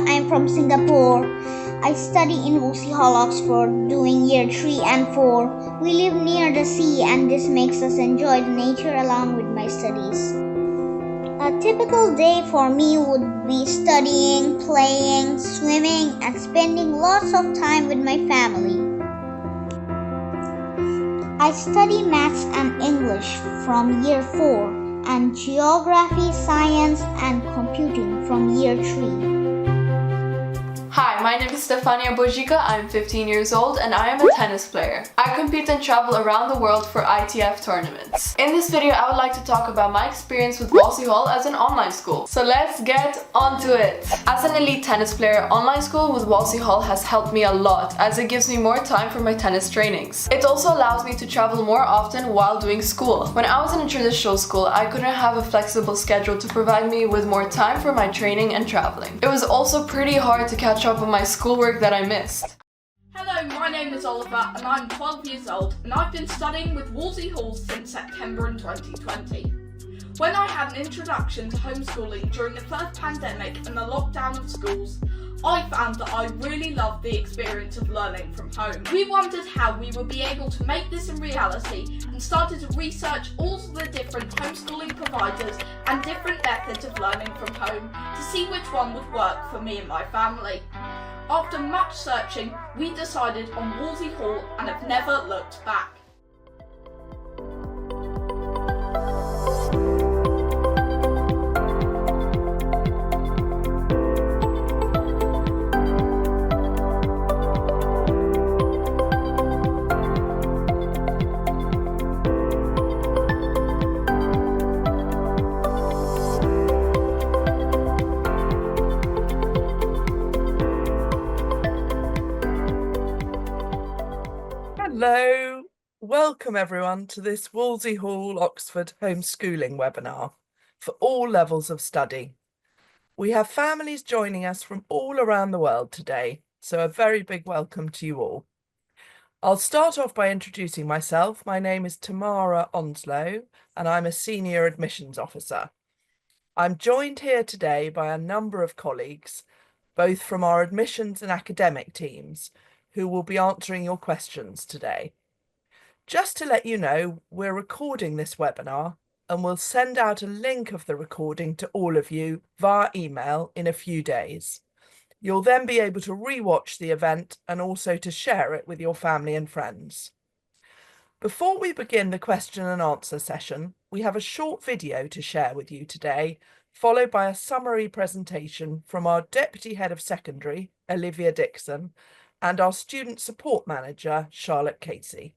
I'm from Singapore. I study in Wolsey Hall Oxford, doing year 3 and 4. We live near the sea and this makes us enjoy the nature along with my studies. A typical day for me would be studying, playing, swimming, and spending lots of time with my family. I study maths and English from year 4 and geography, science, and computing from year 3. Hi, my name is Stefania Bojica. I'm 15 years old and I am a tennis player. I compete and travel around the world for ITF tournaments. In this video, I would like to talk about my experience with Wolsey Hall as an online school. So let's get onto it. As an elite tennis player, online school with Wolsey Hall has helped me a lot as it gives me more time for my tennis trainings. It also allows me to travel more often while doing school. When I was in a traditional school, I couldn't have a flexible schedule to provide me with more time for my training and traveling. It was also pretty hard to catch up on my schoolwork that I missed. Hello, my name is Oliver and I'm 12 years old and I've been studying with Wolsey Hall since September in 2020. When I had an introduction to homeschooling during the first pandemic and the lockdown of schools, I found that I really loved the experience of learning from home. We wondered how we would be able to make this a reality and started to research all the different homeschooling providers and different methods of learning from home to see which one would work for me and my family. After much searching, we decided on Wolsey Hall and have never looked back. Hello, welcome everyone to this Wolsey Hall Oxford homeschooling webinar for all levels of study. We have families joining us from all around the world today, so a very big welcome to you all. I'll start off by introducing myself. My name is Tamara Onslow and I'm a Senior Admissions Officer. I'm joined here today by a number of colleagues, both from our admissions and academic teams, who will be answering your questions today. Just to let you know, we're recording this webinar and we'll send out a link of the recording to all of you via email in a few days. You'll then be able to re-watch the event and also to share it with your family and friends. Before we begin the question and answer session, we have a short video to share with you today, followed by a summary presentation from our Deputy Head of Secondary, Olivia Dixon, and our Student Support Manager, Charlotte Casey.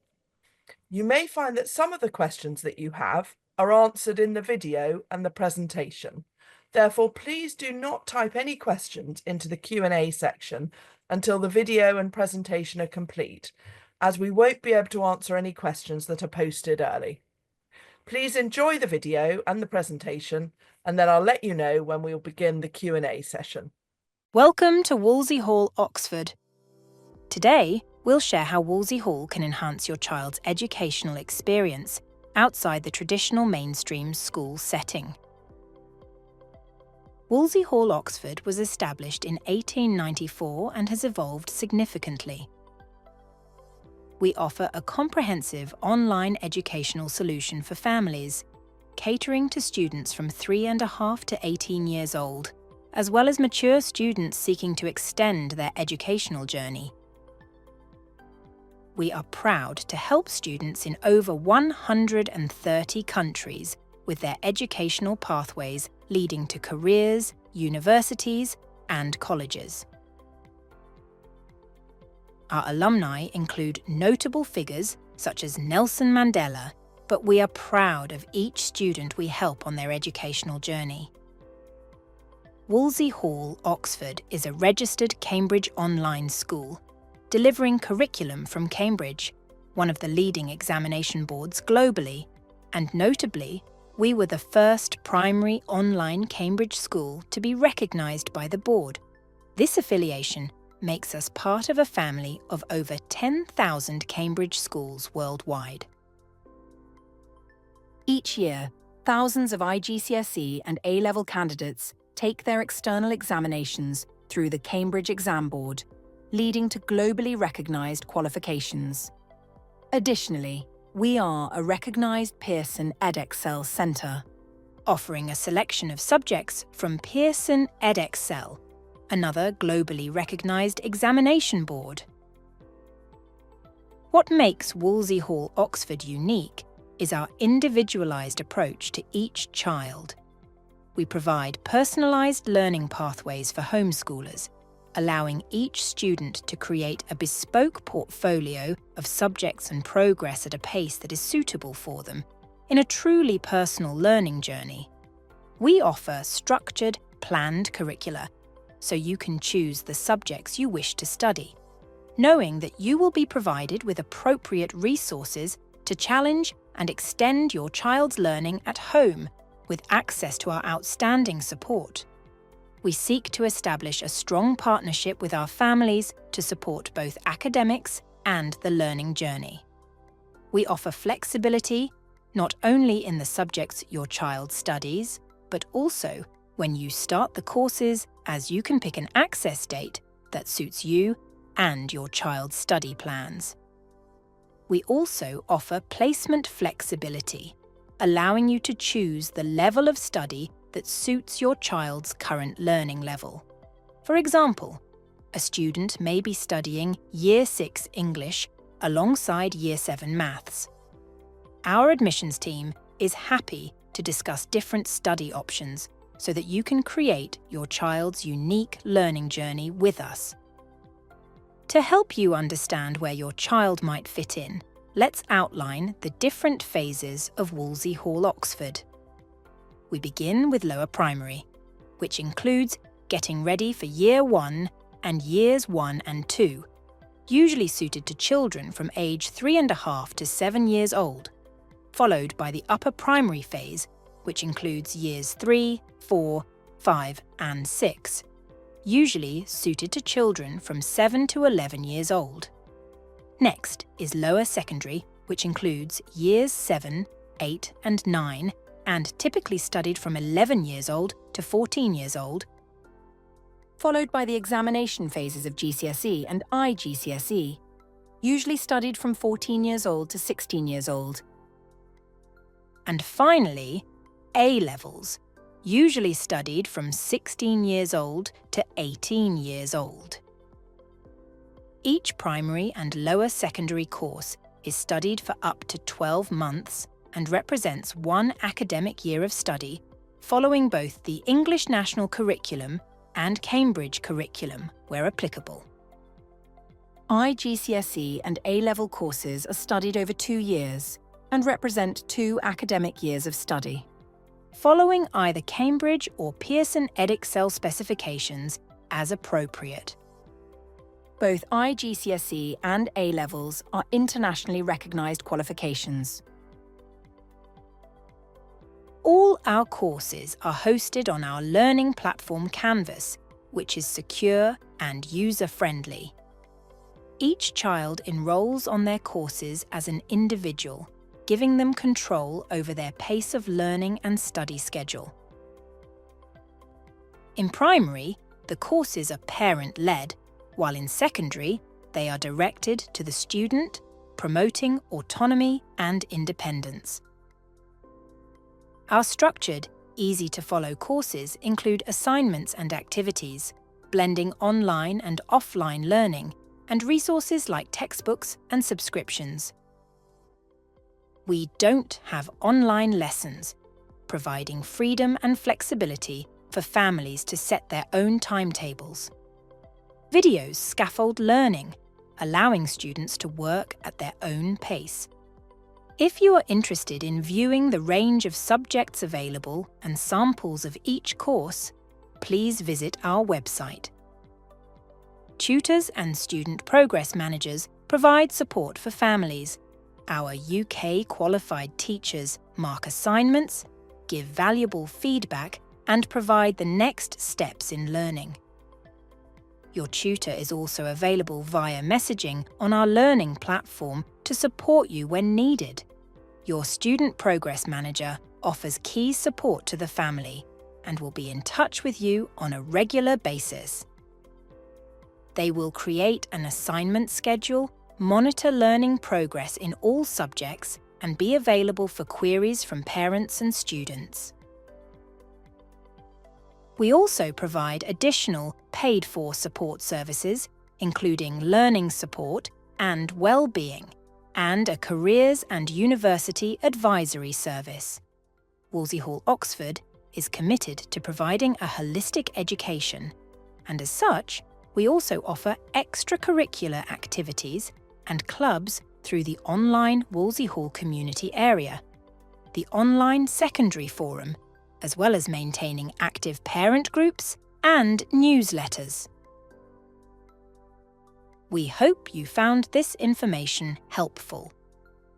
You may find that some of the questions that you have are answered in the video and the presentation. Therefore, please do not type any questions into the Q&A section until the video and presentation are complete, as we won't be able to answer any questions that are posted early. Please enjoy the video and the presentation, and then I'll let you know when we'll begin the Q&A session. Welcome to Wolsey Hall Oxford. Today, we'll share how Wolsey Hall can enhance your child's educational experience outside the traditional mainstream school setting. Wolsey Hall Oxford was established in 1894 and has evolved significantly. We offer a comprehensive online educational solution for families, catering to students from 3.5 to 18 years old, as well as mature students seeking to extend their educational journey. We are proud to help students in over 130 countries with their educational pathways leading to careers, universities, and colleges. Our alumni include notable figures such as Nelson Mandela, but we are proud of each student we help on their educational journey. Wolsey Hall Oxford is a registered Cambridge online school, delivering curriculum from Cambridge, one of the leading examination boards globally, and notably, we were the first primary online Cambridge school to be recognised by the board. This affiliation makes us part of a family of over 10,000 Cambridge schools worldwide. Each year, thousands of IGCSE and A-level candidates take their external examinations through the Cambridge Exam Board, leading to globally recognised qualifications. Additionally, we are a recognised Pearson edXcel Centre, offering a selection of subjects from Pearson edXcel, another globally recognised examination board. What makes Wolsey Hall Oxford unique is our individualised approach to each child. We provide personalised learning pathways for homeschoolers, allowing each student to create a bespoke portfolio of subjects and progress at a pace that is suitable for them in a truly personal learning journey. We offer structured, planned curricula, so you can choose the subjects you wish to study, knowing that you will be provided with appropriate resources to challenge and extend your child's learning at home with access to our outstanding support. We seek to establish a strong partnership with our families to support both academics and the learning journey. We offer flexibility not only in the subjects your child studies, but also when you start the courses, as you can pick an access date that suits you and your child's study plans. We also offer placement flexibility, allowing you to choose the level of study that suits your child's current learning level. For example, a student may be studying Year 6 English alongside Year 7 Maths. Our admissions team is happy to discuss different study options so that you can create your child's unique learning journey with us. To help you understand where your child might fit in, let's outline the different phases of Wolsey Hall Oxford. We begin with lower primary, which includes getting ready for Year 1 and Years 1 and 2, usually suited to children from age 3.5 to 7 years old, followed by the upper primary phase, which includes Years 3, 4, 5 and 6, usually suited to children from 7 to 11 years old. Next is lower secondary, which includes Years 7, 8 and 9, and typically studied from 11 years old to 14 years old, followed by the examination phases of GCSE and IGCSE, usually studied from 14 years old to 16 years old. And finally, A-levels, usually studied from 16 years old to 18 years old. Each primary and lower secondary course is studied for up to 12 months and represents one academic year of study, following both the English National Curriculum and Cambridge Curriculum, where applicable. IGCSE and A-level courses are studied over 2 years and represent 2 academic years of study, following either Cambridge or Pearson edXcel specifications as appropriate. Both IGCSE and A-levels are internationally recognised qualifications. All our courses are hosted on our learning platform Canvas, which is secure and user-friendly. Each child enrolls on their courses as an individual, giving them control over their pace of learning and study schedule. In primary, the courses are parent-led, while in secondary, they are directed to the student, promoting autonomy and independence. Our structured, easy-to-follow courses include assignments and activities, blending online and offline learning, and resources like textbooks and subscriptions. We don't have online lessons, providing freedom and flexibility for families to set their own timetables. Videos scaffold learning, allowing students to work at their own pace. If you are interested in viewing the range of subjects available and samples of each course, please visit our website. Tutors and student progress managers provide support for families. Our UK qualified teachers mark assignments, give valuable feedback, and provide the next steps in learning. Your tutor is also available via messaging on our learning platform to support you when needed. Your student progress manager offers key support to the family and will be in touch with you on a regular basis. They will create an assignment schedule, monitor learning progress in all subjects, and be available for queries from parents and students. We also provide additional paid-for support services, including learning support and well-being, and a careers and university advisory service. Wolsey Hall Oxford is committed to providing a holistic education, and as such, we also offer extracurricular activities and clubs through the online Wolsey Hall community area, the online secondary forum, as well as maintaining active parent groups and newsletters. We hope you found this information helpful.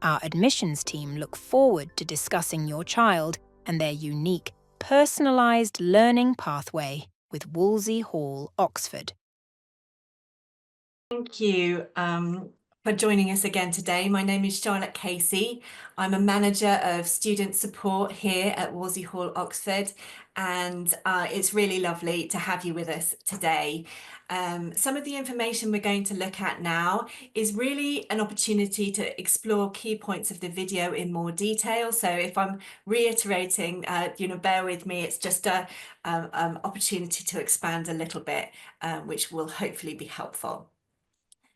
Our admissions team look forward to discussing your child and their unique, personalised learning pathway with Wolsey Hall Oxford. Thank you for joining us again today. My name is Charlotte Casey. I'm a manager of student support here at Wolsey Hall Oxford, and it's really lovely to have you with us today. Some of the information we're going to look at now is really an opportunity to explore key points of the video in more detail. So if I'm reiterating, bear with me. It's just a opportunity to expand a little bit, which will hopefully be helpful.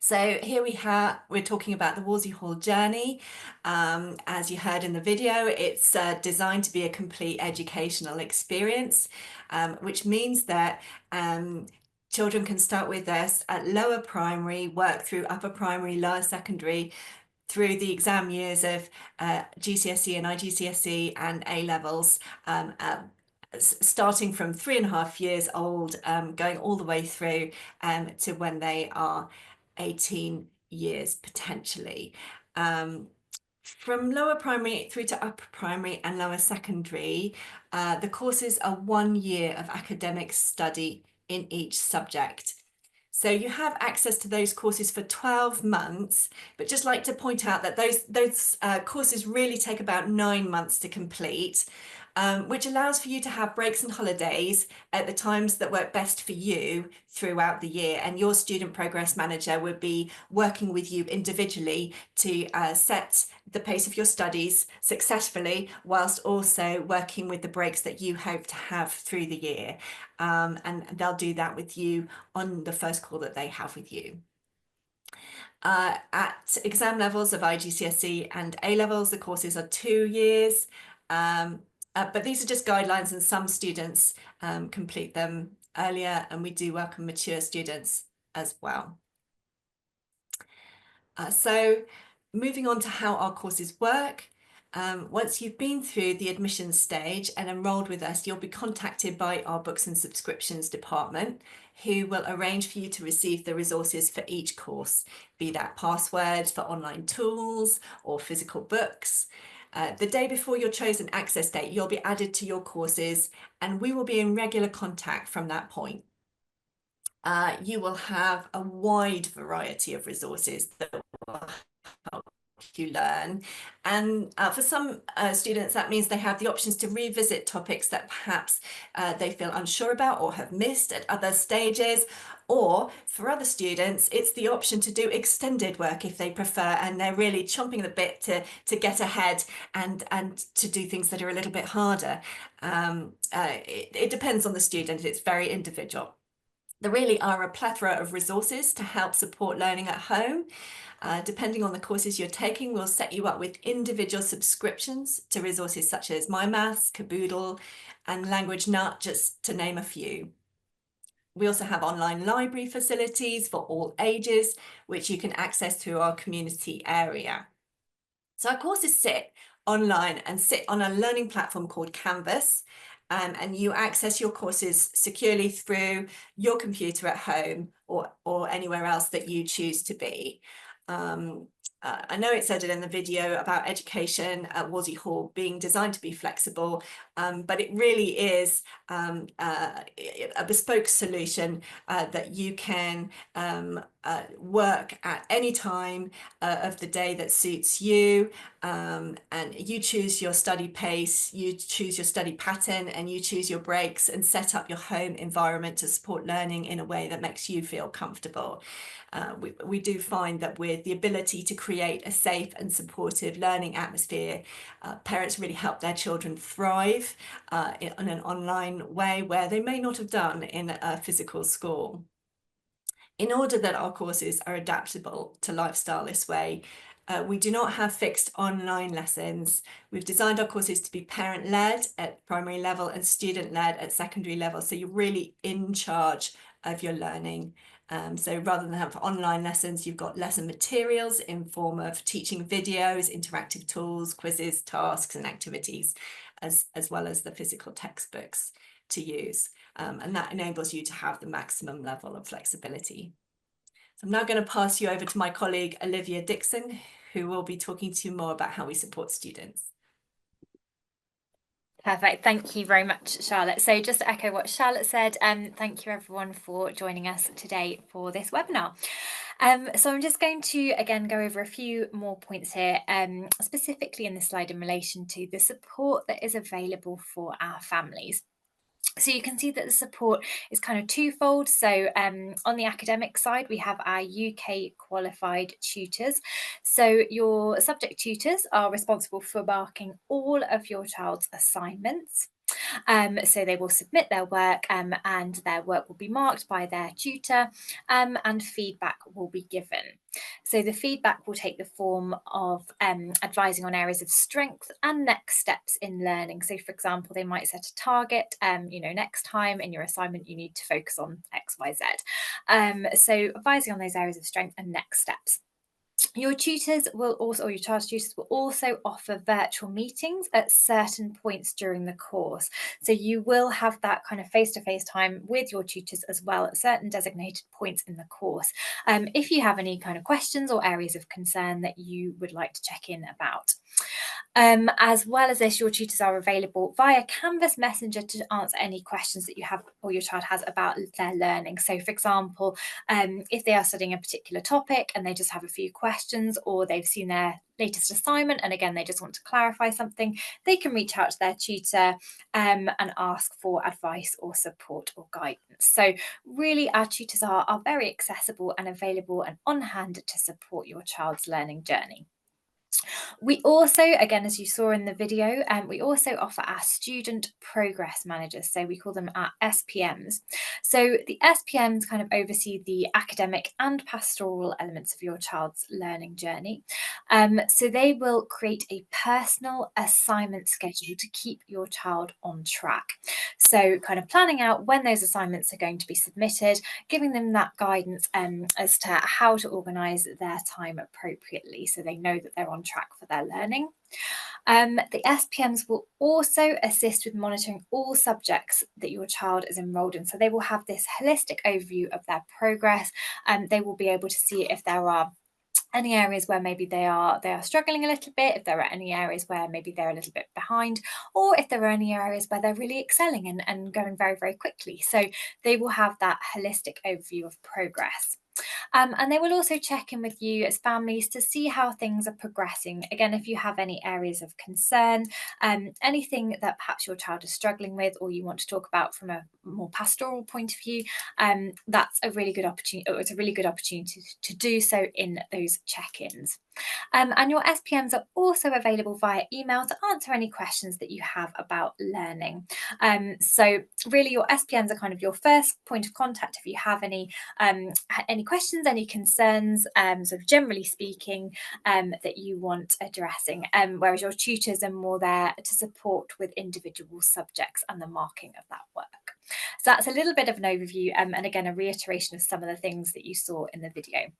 So here we're talking about the Wolsey Hall journey. As you heard in the video, it's designed to be a complete educational experience, which means that children can start with us at lower primary, work through upper primary, lower secondary, through the exam years of GCSE and IGCSE and A-levels, starting from 3.5 years old, going all the way through to when they are 18 years potentially. From lower primary through to upper primary and lower secondary, the courses are 1 year of academic study in each subject. So you have access to those courses for 12 months, but just like to point out that those courses really take about 9 months to complete, which allows for you to have breaks and holidays at the times that work best for you throughout the year. And your student progress manager would be working with you individually to set the pace of your studies successfully, whilst also working with the breaks that you hope to have through the year. And they'll do that with you on the first call that they have with you. At exam levels of IGCSE and A levels, the courses are 2 years. But these are just guidelines, and some students complete them earlier, and we do welcome mature students as well. So moving on to how our courses work. Once you've been through the admissions stage and enrolled with us, you'll be contacted by our books and subscriptions department, who will arrange for you to receive the resources for each course, be that passwords for online tools or physical books. The day before your chosen access date, you'll be added to your courses, and we will be in regular contact from that point. You will have a wide variety of resources that will help you learn, and for some students that means they have the options to revisit topics that perhaps they feel unsure about or have missed at other stages, or for other students it's the option to do extended work if they prefer, and they're really chomping the bit to get ahead and to do things that are a little bit harder. It depends on the student, it's very individual. There really are a plethora of resources to help support learning at home. Depending on the courses you're taking, we'll set you up with individual subscriptions to resources such as My Maths, Caboodle, and Language Nut, just to name a few. We also have online library facilities for all ages, which you can access through our community area. So our courses sit online and sit on a learning platform called Canvas, and you access your courses securely through your computer at home or anywhere else that you choose to be. I know it said it in the video about education at Wolsey Hall being designed to be flexible, but it really is a bespoke solution that you can work at any time of the day that suits you, and you choose your study pace, you choose your study pattern, and you choose your breaks and set up your home environment to support learning in a way that makes you feel comfortable. We do find that with the ability to create a safe and supportive learning atmosphere, parents really help their children thrive in an online way where they may not have done in a physical school. In order that our courses are adaptable to lifestyle this way, we do not have fixed online lessons. We've designed our courses to be parent-led at primary level and student-led at secondary level, so you're really in charge of your learning. So rather than have online lessons, you've got lesson materials in form of teaching videos, interactive tools, quizzes, tasks and activities, as well as the physical textbooks to use. And that enables you to have the maximum level of flexibility. So I'm now going to pass you over to my colleague, Olivia Dixon, who will be talking to you more about how we support students. Perfect. Thank you very much, Charlotte. So just to echo what Charlotte said, thank you everyone for joining us today for this webinar. So I'm just going to again go over a few more points here, specifically in this slide in relation to the support that is available for our families. So you can see that the support is kind of twofold. So on the academic side, we have our UK qualified tutors. So your subject tutors are responsible for marking all of your child's assignments. So they will submit their work and their work will be marked by their tutor and feedback will be given. So the feedback will take the form of advising on areas of strength and next steps in learning. So for example, they might set a target, next time in your assignment, you need to focus on X, Y, Z. So advising on those areas of strength and next steps. Your tutors will also, or your child's tutors will also offer virtual meetings at certain points during the course. So you will have that kind of face-to-face time with your tutors as well at certain designated points in the course. If you have any kind of questions or areas of concern that you would like to check in about. As well as this, your tutors are available via Canvas Messenger to answer any questions that you have or your child has about their learning. So for example, if they are studying a particular topic and they just have a few questions, or they've seen their latest assignment and again they just want to clarify something, they can reach out to their tutor and ask for advice or support or guidance. So really our tutors are very accessible and available and on hand to support your child's learning journey. We also, again, as you saw in the video, we also offer our student progress managers. So we call them our SPMs. So the SPMs kind of oversee the academic and pastoral elements of your child's learning journey. So they will create a personal assignment schedule to keep your child on track. So kind of planning out when those assignments are going to be submitted, giving them that guidance as to how to organise their time appropriately so they know that they're on track for their learning. The SPMs will also assist with monitoring all subjects that your child is enrolled in. So they will have this holistic overview of their progress and they will be able to see if there are any areas where maybe they are struggling a little bit, if there are any areas where maybe they're a little bit behind, or if there are any areas where they're really excelling and going very, very quickly. So they will have that holistic overview of progress. And they will also check in with you as families to see how things are progressing. Again, if you have any areas of concern, anything that perhaps your child is struggling with, or you want to talk about from a more pastoral point of view, that's a really good opportunity. It's a really good opportunity to do so in those check-ins. And your SPMs are also available via email to answer any questions that you have about learning. So really your SPMs are kind of your first point of contact if you have any questions, any concerns, sort of generally speaking, that you want addressing, whereas your tutors are more there to support with individual subjects and the marking of that work. So that's a little bit of an overview and again a reiteration of some of the things that you saw in the video.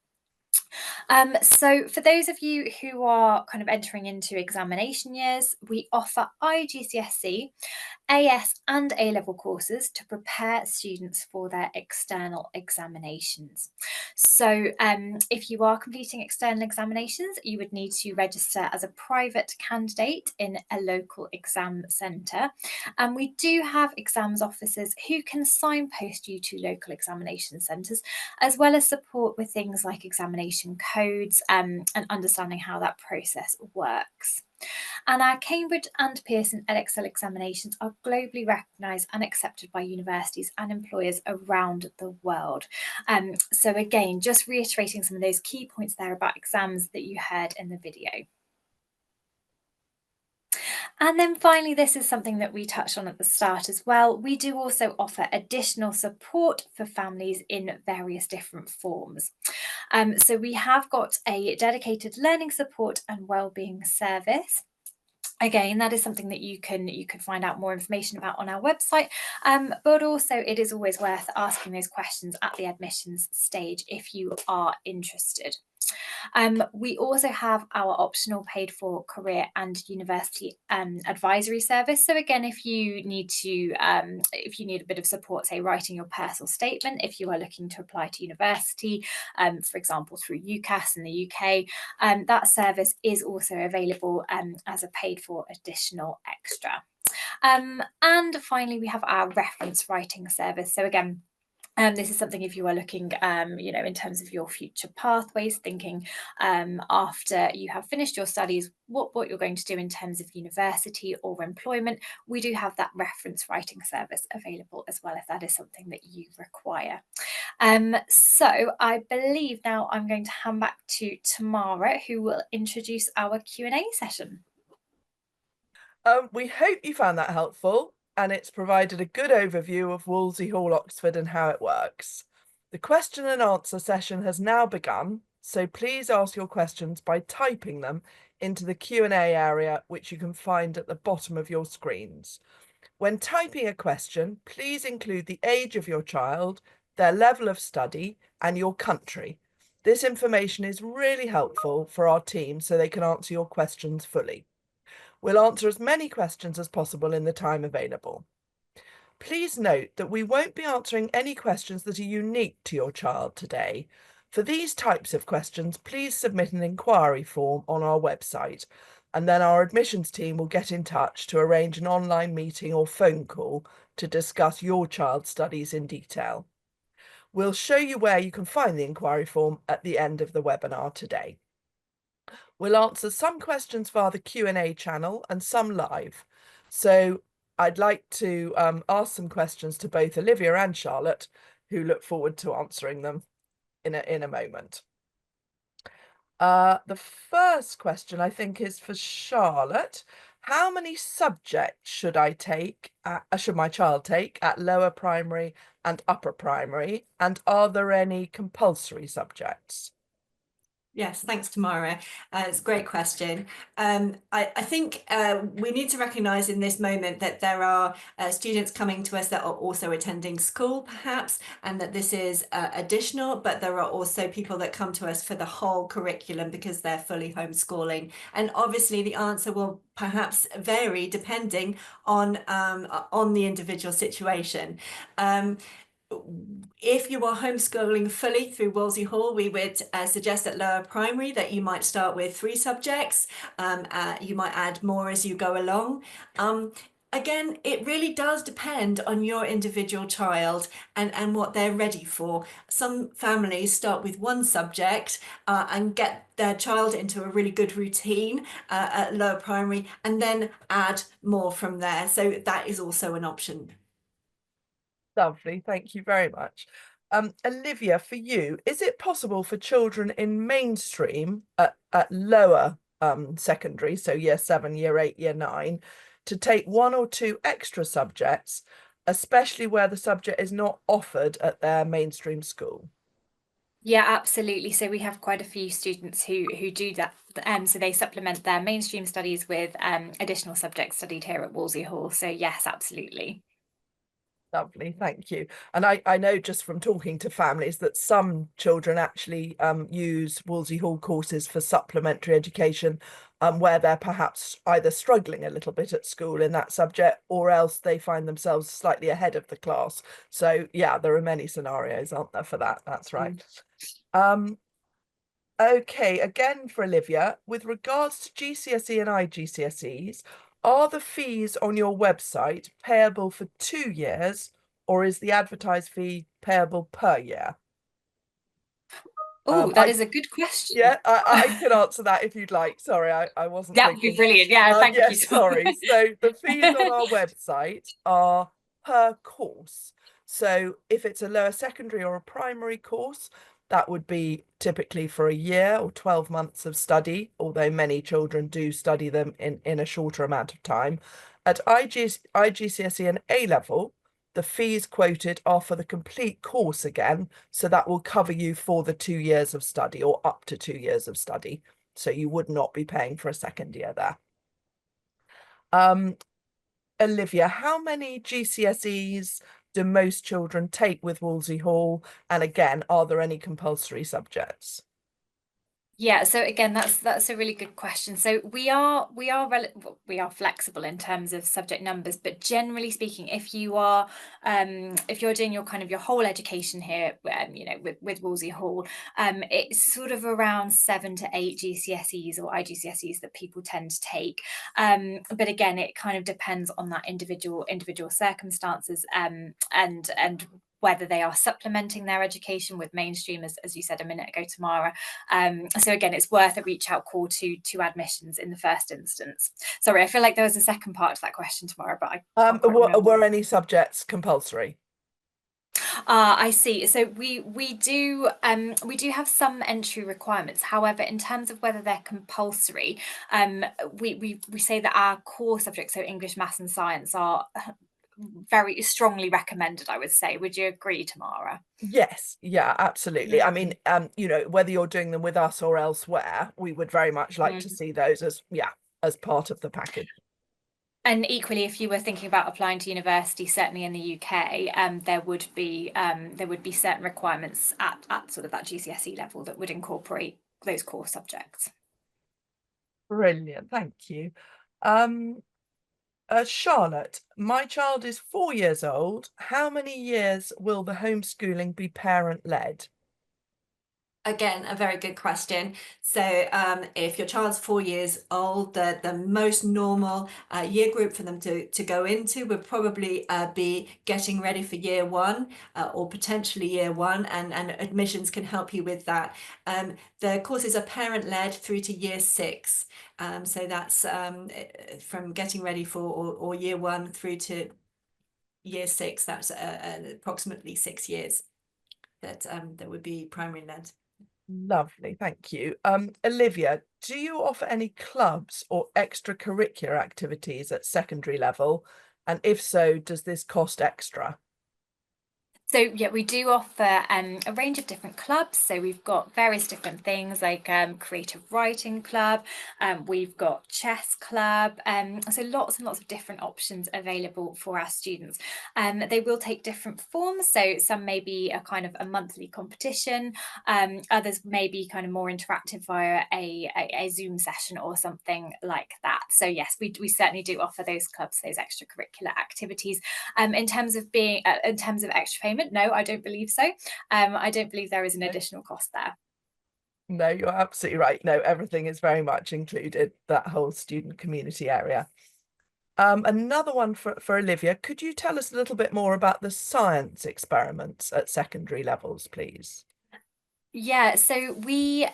So for those of you who are kind of entering into examination years, we offer IGCSE, AS and A-level courses to prepare students for their external examinations. So if you are completing external examinations, you would need to register as a private candidate in a local exam centre. And we do have exams officers who can signpost you to local examination centres, as well as support with things like examination codes and understanding how that process works. And our Cambridge and Pearson Edexcel examinations are globally recognised and accepted by universities and employers around the world. So again, just reiterating some of those key points there about exams that you heard in the video. And then finally, this is something that we touched on at the start as well. We do also offer additional support for families in various different forms. So we have got a dedicated learning support and wellbeing service. Again, that is something that you can find out more information about on our website, but also it is always worth asking those questions at the admissions stage if you are interested. We also have our optional paid for career and university advisory service. So again, if you need a bit of support, say writing your personal statement, if you are looking to apply to university, for example, through UCAS in the UK, that service is also available as a paid for additional extra. And finally, we have our reference writing service. So again, this is something if you are looking, in terms of your future pathways, thinking after you have finished your studies, what you're going to do in terms of university or employment, we do have that reference writing service available as well if that is something that you require. So I believe now I'm going to hand back to Tamara, who will introduce our Q&A session. We hope you found that helpful, and it's provided a good overview of Wolsey Hall Oxford and how it works. The question and answer session has now begun, so please ask your questions by typing them into the Q&A area, which you can find at the bottom of your screens. When typing a question, please include the age of your child, their level of study, and your country. This information is really helpful for our team so they can answer your questions fully. We'll answer as many questions as possible in the time available. Please note that we won't be answering any questions that are unique to your child today. For these types of questions, please submit an inquiry form on our website, and then our admissions team will get in touch to arrange an online meeting or phone call to discuss your child's studies in detail. We'll show you where you can find the inquiry form at the end of the webinar today. We'll answer some questions via the Q&A channel and some live. So I'd like to ask some questions to both Olivia and Charlotte, who look forward to answering them in a moment. The first question I think is for Charlotte. How many subjects should my child take at lower primary and upper primary? And are there any compulsory subjects? Yes, thanks, Tamara. It's a great question. I think we need to recognise in this moment that there are students coming to us that are also attending school, perhaps, and that this is additional, but there are also people that come to us for the whole curriculum because they're fully homeschooling. And obviously the answer will perhaps vary depending on the individual situation. If you are homeschooling fully through Wolsey Hall, we would suggest at lower primary that you might start with 3 subjects. You might add more as you go along. Again, it really does depend on your individual child and what they're ready for. Some families start with 1 subject and get their child into a really good routine at lower primary and then add more from there. So that is also an option. Lovely, thank you very much. Olivia, for you, is it possible for children in mainstream at lower secondary, so year 7, year 8, year 9, to take 1 or 2 extra subjects, especially where the subject is not offered at their mainstream school? Yeah, absolutely. So we have quite a few students who do that. So they supplement their mainstream studies with additional subjects studied here at Wolsey Hall. So yes, absolutely. Lovely, thank you. And I know just from talking to families that some children actually use Wolsey Hall courses for supplementary education, where they're perhaps either struggling a little bit at school in that subject, or else they find themselves slightly ahead of the class. So yeah, there are many scenarios, aren't there, for that? That's right. Okay, again for Olivia, with regards to GCSE and IGCSEs, are the fees on your website payable for 2 years, or is the advertised fee payable per year? Oh, that is a good question. Yeah, I can answer that if you'd like. Sorry, I wasn't That would be thinking. brilliant. Yeah, thank you. Yes, sorry. So the fees on our website are per course. So if it's a lower secondary or a primary course, that would be typically for a year or 12 months of study, although many children do study them in a shorter amount of time. At IGCSE and A level, the fees quoted are for the complete course again, so that will cover you for the 2 years of study, or up to 2 years of study. So you would not be paying for a second year there. Olivia, how many GCSEs do most children take with Wolsey Hall? And again, are there any compulsory subjects? Yeah, so again, that's a really good question. So we are flexible in terms of subject numbers, but generally speaking, if you're doing your kind of your whole education here, with Wolsey Hall, it's sort of around 7 to 8 GCSEs or IGCSEs that people tend to take. But again, it kind of depends on that individual circumstances, and whether they are supplementing their education with mainstream, as you said a minute ago, Tamara. So again, it's worth a reach out call to admissions in the first instance. Sorry, I feel like there was a second part to that question, Tamara, but I can't quite remember. Were any subjects compulsory? I see. So we do have some entry requirements. However, in terms of whether they're compulsory, we say that our core subjects, so English, Maths, and Science, are very strongly recommended, I would say. Would you agree, Tamara? Yes, yeah, absolutely. I mean, whether you're doing them with us or elsewhere, we would very much like to see those as part of the package. And equally, if you were thinking about applying to university, certainly in the UK, there would be certain requirements at sort of that GCSE level that would incorporate those core subjects. Brilliant, thank you. Charlotte, my child is 4 years old. How many years will the homeschooling be parent-led? Again, a very good question. So if your child's 4 years old, the most normal year group for them to go into would probably be getting ready for year 1 or potentially year 1, and admissions can help you with that. The courses are parent-led through to year 6. So that's from getting ready for or year 1 through to year 6. That's approximately 6 years that would be primary-led. Lovely, thank you. Olivia, do you offer any clubs or extracurricular activities at secondary level? And if so, does this cost extra? So yeah, we do offer a range of different clubs. So we've got various different things like creative writing club, we've got chess club, so lots and lots of different options available for our students. They will take different forms. So some may be a kind of a monthly competition, others may be kind of more interactive via a Zoom session or something like that. So yes, we certainly do offer those clubs, those extracurricular activities. In terms of extra payment, no, I don't believe so. I don't believe there is an additional cost there. No, you're absolutely right. No, everything is very much included, that whole student community area. Another one for Olivia. Could you tell us a little bit more about the science experiments at secondary levels, please? Yeah, so we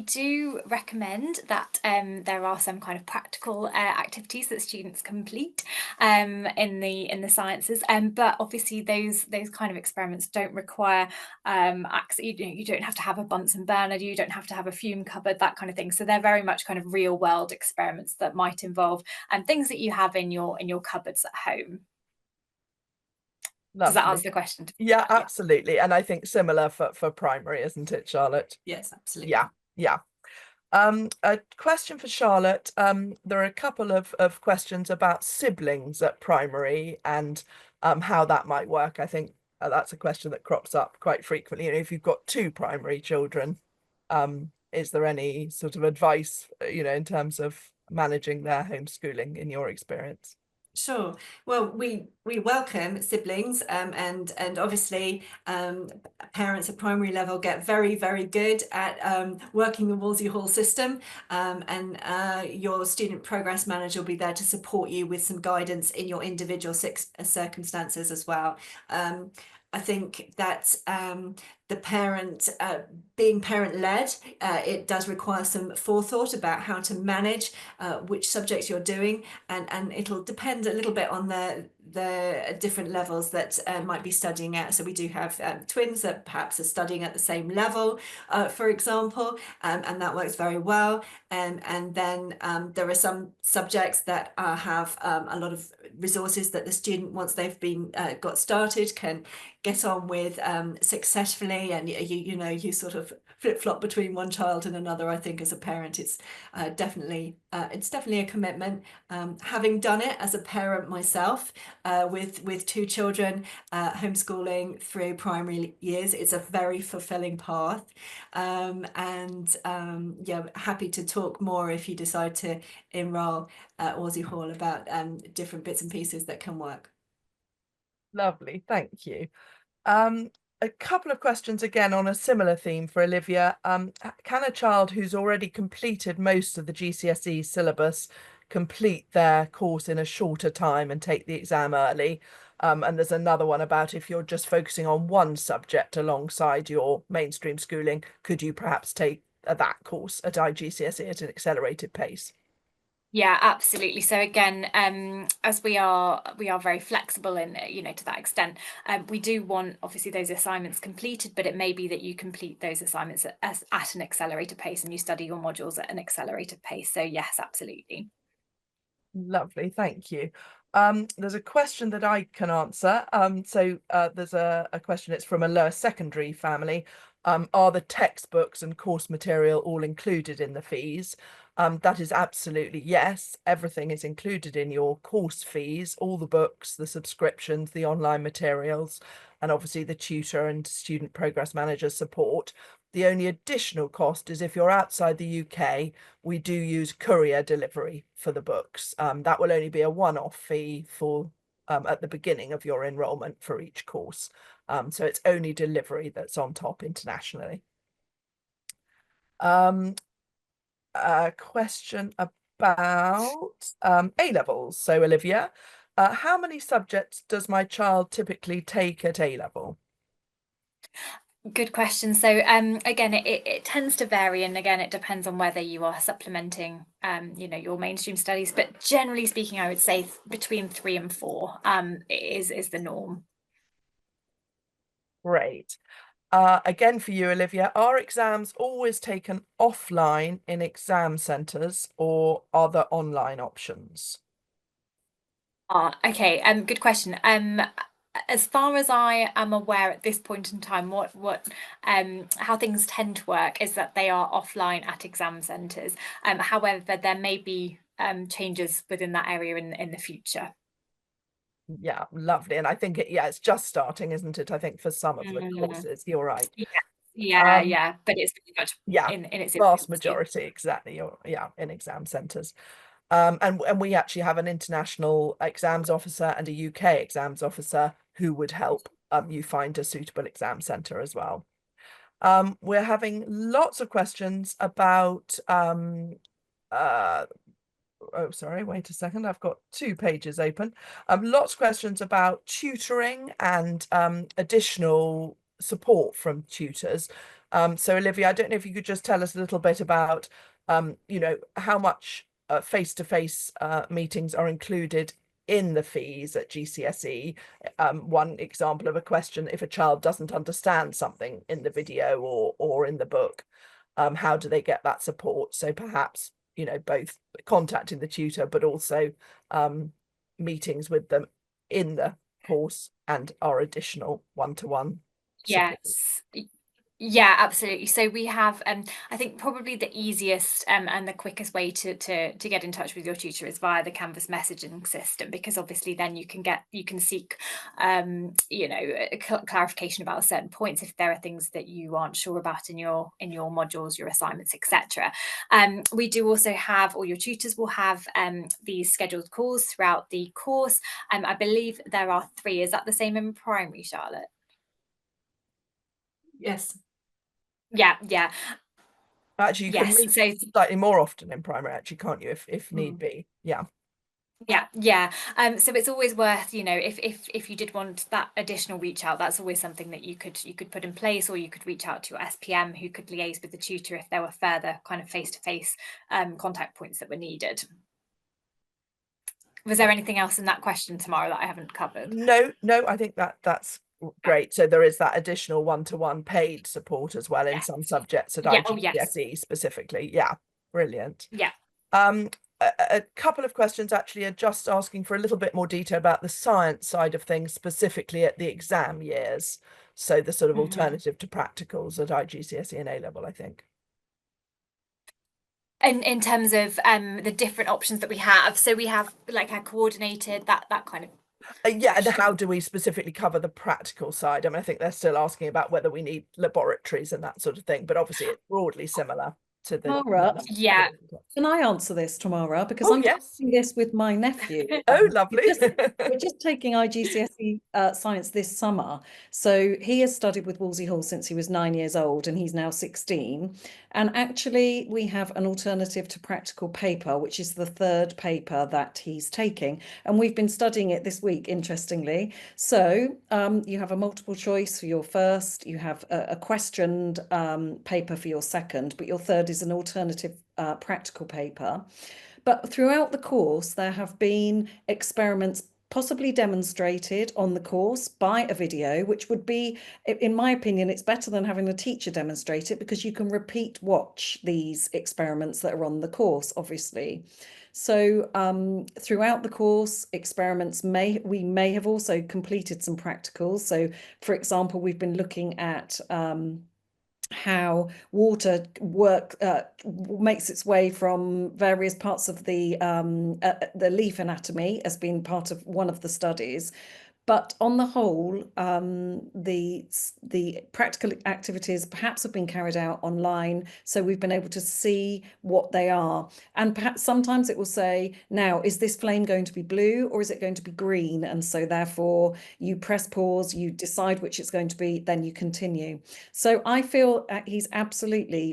do recommend that there are some kind of practical activities that students complete in the sciences, but obviously those kind of experiments don't require you don't have to have a Bunsen burner, you don't have to have a fume cupboard, that kind of thing. So they're very much kind of real world experiments that might involve things that you have in your cupboards at home. Lovely. Does that answer the question? Yeah, absolutely. And I think similar for primary, isn't it, Charlotte? Yes, absolutely. Yeah. A question for Charlotte. There are a couple of questions about siblings at primary and how that might work. I think that's a question that crops up quite frequently. You know, if you've got two primary children, is there any sort of advice, you know, in terms of managing their homeschooling in your experience? Sure. Well, we welcome siblings, and obviously parents at primary level get very, very good at working the Wolsey Hall system, and your student progress manager will be there to support you with some guidance in your individual circumstances as well. I think that the parent, being parent-led, it does require some forethought about how to manage which subjects you're doing, and it'll depend a little bit on the different levels that might be studying at. So we do have twins that perhaps are studying at the same level, for example, and that works very well. And then there are some subjects that have a lot of resources that the student, once they've been got started, can get on with successfully, and you sort of flip-flop between one child and another. I think as a parent, it's definitely a commitment. Having done it as a parent myself, with two children, homeschooling through primary years, it's a very fulfilling path. Yeah, happy to talk more if you decide to enroll at Wolsey Hall about different bits and pieces that can work. Lovely, thank you. A couple of questions again on a similar theme for Olivia. Can a child who's already completed most of the GCSE syllabus complete their course in a shorter time and take the exam early? And there's another one about if you're just focusing on one subject alongside your mainstream schooling, could you perhaps take that course at IGCSE at an accelerated pace? Yeah, absolutely. So again, as we are very flexible in, to that extent, we do want obviously those assignments completed, but it may be that you complete those assignments at an accelerated pace and you study your modules at an accelerated pace. So yes, absolutely. Lovely, thank you. There's a question that I can answer. There's a question, it's from a lower secondary family. Are the textbooks and course material all included in the fees? That is absolutely yes. Everything is included in your course fees, all the books, the subscriptions, the online materials, and obviously the tutor and student progress manager support. The only additional cost is if you're outside the UK, we do use courier delivery for the books. That will only be a one-off fee for at the beginning of your enrolment for each course. So it's only delivery that's on top internationally. A question about A-levels. So Olivia, how many subjects does my child typically take at A-level? Good question. So again, it tends to vary, and again, it depends on whether you are supplementing your mainstream studies, but generally speaking, I would say between 3 and 4 is the norm. Great. Again for you, Olivia, are exams always taken offline in exam centres, or are there online options? Okay, good question. As far as I am aware at this point in time, how things tend to work is that they are offline at exam centres. However, there may be changes within that area in the future. Yeah, lovely. And I think it's just starting, isn't it? I think for some of the courses, you're right. Yeah, but it's very much in its vast infancy. majority, exactly. In exam centres. And we actually have an international exams officer and a UK exams officer who would help you find a suitable exam centre as well. We're having lots of questions about oh, sorry, wait a second. I've got 2 pages open. Lots of questions about tutoring and additional support from tutors. So Olivia, I don't know if you could just tell us a little bit about, how much face-to-face meetings are included in the fees at GCSE. One example of a question, if a child doesn't understand something in the video or in the book, how do they get that support? So perhaps both contacting the tutor, but also meetings with them in the course and our additional one-to-one support. Yes. Yeah, absolutely. So we have, I think probably the easiest and the quickest way to get in touch with your tutor is via the Canvas messaging system, because obviously then you can seek, clarification about certain points if there are things that you aren't sure about in your modules, your assignments, etc. We do also have, or your tutors will have, these scheduled calls throughout the course. I believe there are 3. Is that the same in primary, Charlotte? Yes. Yeah. Actually, you can Yes. meet So slightly more often in primary, actually, can't you, if need be? Yeah. yeah. So it's always worth, if you did want that additional reach out, that's always something that you could put in place, or you could reach out to your SPM, who could liaise with the tutor if there were further kind of face-to-face contact points that were needed. Was there anything else in that question, Tamara, that I haven't covered? No, I think that's great. So there is that additional one-to-one paid support as well in some subjects at Yeah. Oh, yes. IGCSE specifically. Yeah, brilliant. Yeah. A couple of questions actually are just asking for a little bit more detail about the science side of things, specifically at the exam years. So the sort of alternative to practicals at IGCSE and A-level, I think. In terms of the different options that we have, so we have like our coordinated, that kind of yeah, and how do we specifically cover the practical side? I mean, I think they're still asking about whether we need laboratories and that sort of thing, but obviously it's broadly similar to the Tamara, yeah. can I answer this, Tamara? Because Oh, I'm yes. doing this with my nephew. Oh, lovely. We're just taking IGCSE science this summer. So he has studied with Wolsey Hall since he was 9 years old, and he's now 16. And actually, we have an alternative to practical paper, which is the 3rd paper that he's taking. And we've been studying it this week, interestingly. So you have a multiple choice for your first, you have a questioned paper for your second, but your third is an alternative practical paper. But throughout the course, there have been experiments possibly demonstrated on the course by a video, which would be, in my opinion, it's better than having a teacher demonstrate it, because you can repeat watch these experiments that are on the course, obviously. So throughout the course, experiments we may have also completed some practicals. So, for example, we've been looking at how water makes its way from various parts of the leaf anatomy as being part of one of the studies. But on the whole, the practical activities perhaps have been carried out online, so we've been able to see what they are. And perhaps sometimes it will say, now, is this flame going to be blue or is it going to be green? And so therefore you press pause, you decide which it's going to be, then you continue. So I feel he's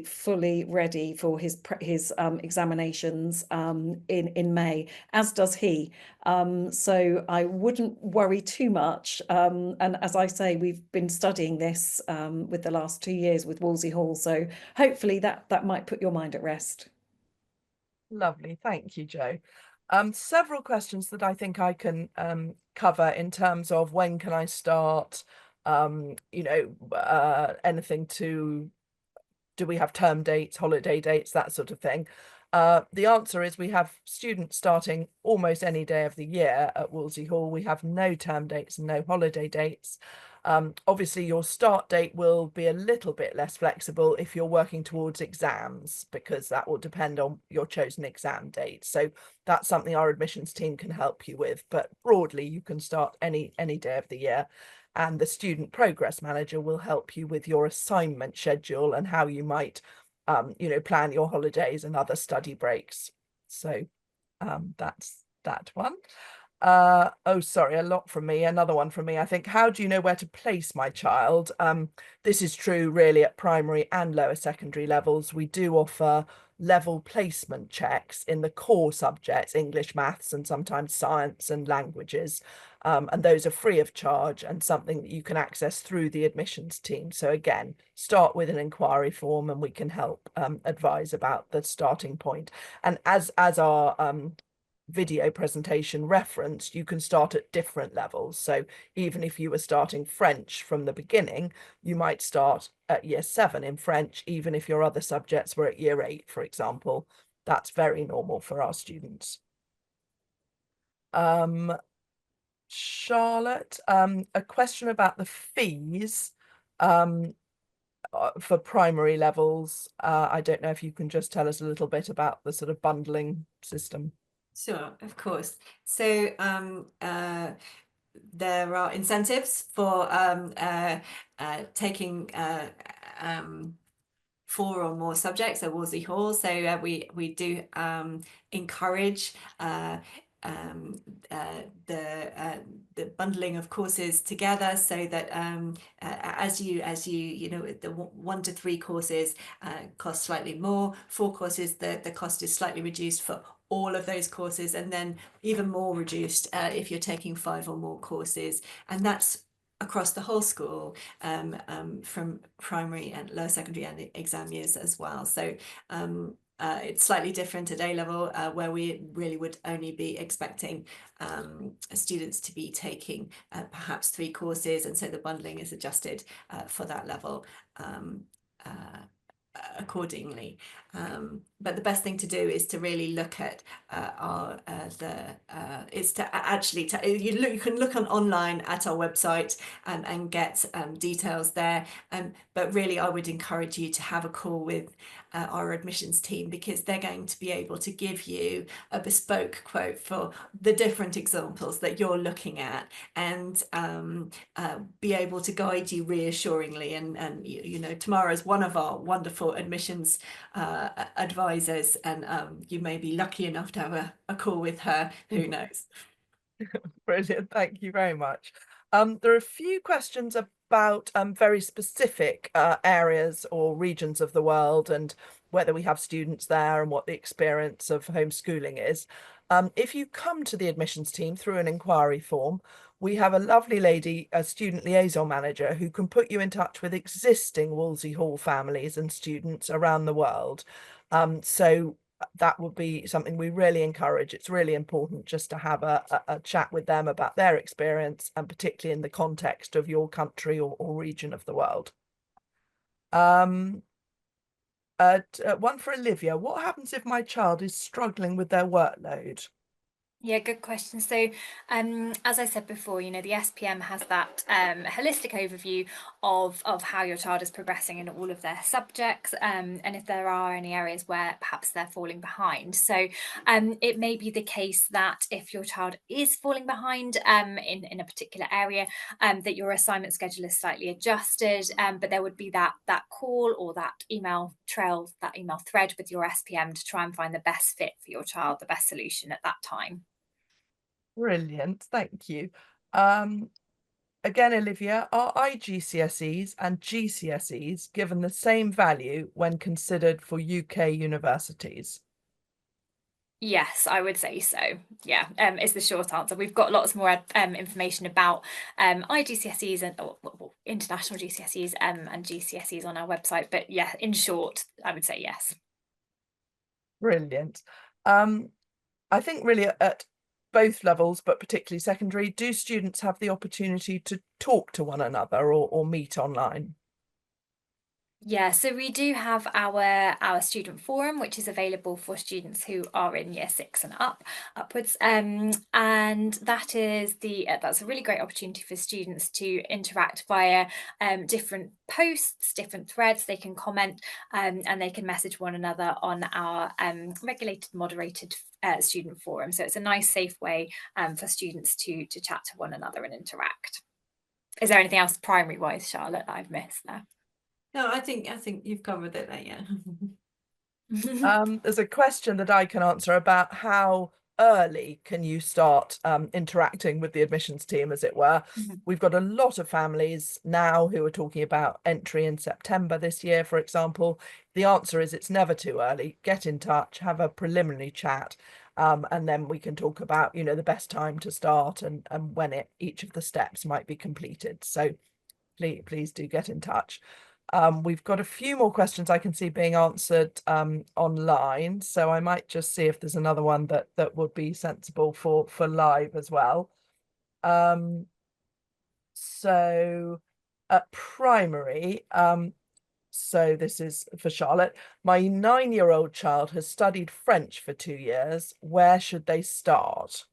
fully ready for his examinations in May, as does he. So I wouldn't worry too much. And as I say, we've been studying this with the last 2 years with Wolsey Hall. So hopefully that might put your mind at rest. Lovely. Thank you, Jo. Several questions that I think I can cover in terms of when can I start, anything to, do we have term dates, holiday dates, that sort of thing. The answer is we have students starting almost any day of the year at Wolsey Hall. We have no term dates and no holiday dates. Obviously, your start date will be a little bit less flexible if you're working towards exams, because that will depend on your chosen exam date. So that's something our admissions team can help you with. But broadly, you can start any day of the year. And the student progress manager will help you with your assignment schedule and how you might, plan your holidays and other study breaks. So that's that one. Oh, sorry, a lot from me. Another one from me. I think, how do you know where to place my child? This is true really at primary and lower secondary levels. We do offer level placement checks in the core subjects, English, maths, and sometimes science and languages. And those are free of charge and something that you can access through the admissions team. So again, start with an inquiry form and we can help advise about the starting point. And as our video presentation referenced, you can start at different levels. So even if you were starting French from the beginning, you might start at year 7 in French, even if your other subjects were at year 8, for example. That's very normal for our students. Charlotte, a question about the fees. for primary levels. I don't know if you can just tell us a little bit about the sort of bundling system. Sure, of course. So there are incentives for taking 4 or more subjects at Wolsey Hall. So we do encourage the bundling of courses together, so that as you the 1 to 3 courses cost slightly more. 4 courses, the cost is slightly reduced for all of those courses, and then even more reduced if you're taking 5 or more courses, and that's across the whole school, from primary and lower secondary and exam years as well. So it's slightly different at A level, where we really would only be expecting students to be taking perhaps 3 courses, and so the bundling is adjusted for that level accordingly. But the best thing to do is to really look at you can look online at our website and get details there. But really, I would encourage you to have a call with our admissions team, because they're going to be able to give you a bespoke quote for the different examples that you're looking at, and be able to guide you reassuringly. And Tamara is one of our wonderful admissions advisors, and you may be lucky enough to have a call with her. Who knows? Brilliant, thank you very much. There are a few questions about very specific areas or regions of the world, and whether we have students there and what the experience of homeschooling is. If you come to the admissions team through an inquiry form, we have a lovely lady, a student liaison manager, who can put you in touch with existing Wolsey Hall families and students around the world. So that would be something we really encourage. It's really important just to have a chat with them about their experience, and particularly in the context of your country or region of the world. One for Olivia: what happens if my child is struggling with their workload? Yeah, good question. So, as I said before, the SPM has that holistic overview of how your child is progressing in all of their subjects, and if there are any areas where perhaps they're falling behind. So, it may be the case that if your child is falling behind in a particular area, that your assignment schedule is slightly adjusted, but there would be that call or that email trail, that email thread with your SPM to try and find the best fit for your child, the best solution at that time. Brilliant, thank you. Again, Olivia, are IGCSEs and GCSEs given the same value when considered for UK universities? Yes, I would say so. Yeah, is the short answer. We've got lots more information about IGCSEs and international GCSEs and GCSEs on our website. But yeah, in short, I would say yes. Brilliant. I think really at both levels, but particularly secondary, do students have the opportunity to talk to one another or meet online? Yeah, so we do have our student forum, which is available for students who are in year 6 and upwards, and that is that's a really great opportunity for students to interact via different posts, different threads. They can comment and they can message one another on our regulated, moderated student forum. So it's a nice, safe way for students to chat to one another and interact. Is there anything else primary wise, Charlotte, that I've missed there? No, I think you've covered it there, yeah. There's a question that I can answer about how early can you start interacting with the admissions team, as it were. We've got a lot of families now who are talking about entry in September this year, for example. The answer is it's never too early. Get in touch, have a preliminary chat, and then we can talk about, the best time to start and when each of the steps might be completed. So please do get in touch. We've got a few more questions I can see being answered online, so I might just see if there's another one that would be sensible for live as well. So at primary, so this is for Charlotte. My 9-year-old child has studied French for 2 years. Where should they start,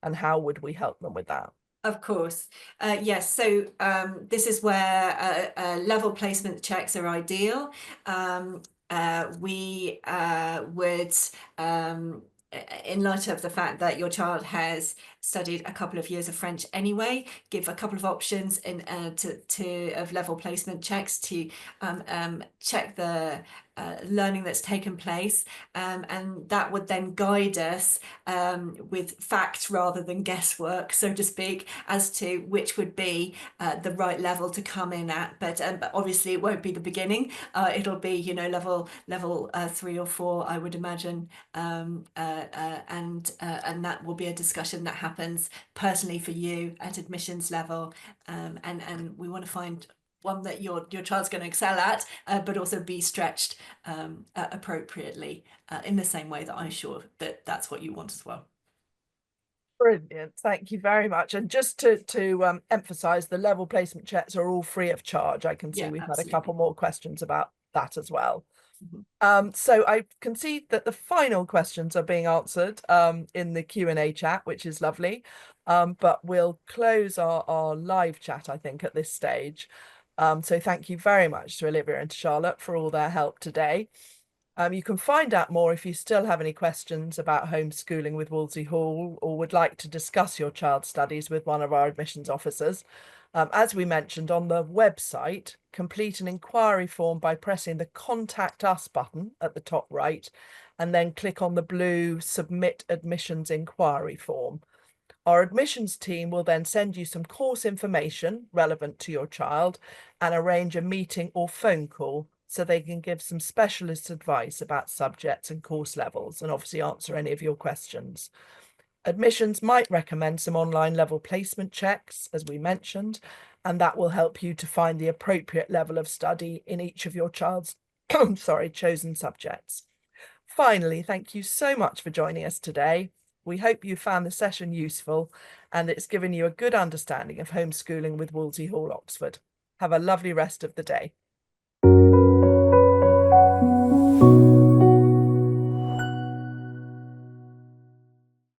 and how would we help them with that? Of course. Yes, so this is where level placement checks are ideal. We would, in light of the fact that your child has studied a couple of years of French anyway, give a couple of options in of level placement checks to check the learning that's taken place, and that would then guide us with facts rather than guesswork, so to speak, as to which would be the right level to come in at. But obviously it won't be the beginning. It'll be, you know, level 3 or 4, I would imagine, and that will be a discussion that happens personally for you at admissions level, and we want to find one that your child's going to excel at, but also be stretched appropriately, in the same way that I'm sure that that's what you want as well. Brilliant, thank you very much. And just to emphasize, the level placement checks are all free of charge. I can see Yeah, we've had a absolutely. couple more questions about that as well. Mhm. So I can see that the final questions are being answered in the Q&A chat, which is lovely. But we'll close our live chat, I think, at this stage. So thank you very much to Olivia and to Charlotte for all their help today. You can find out more if you still have any questions about homeschooling with Wolsey Hall, or would like to discuss your child's studies with one of our admissions officers. As we mentioned, on the website, complete an inquiry form by pressing the Contact Us button at the top right, and then click on the blue Submit Admissions Inquiry form. Our admissions team will then send you some course information relevant to your child and arrange a meeting or phone call so they can give some specialist advice about subjects and course levels, and obviously answer any of your questions. Admissions might recommend some online level placement checks, as we mentioned, and that will help you to find the appropriate level of study in each of your child's chosen subjects. Finally, thank you so much for joining us today. We hope you found the session useful and it's given you a good understanding of homeschooling with Wolsey Hall Oxford. Have a lovely rest of the day.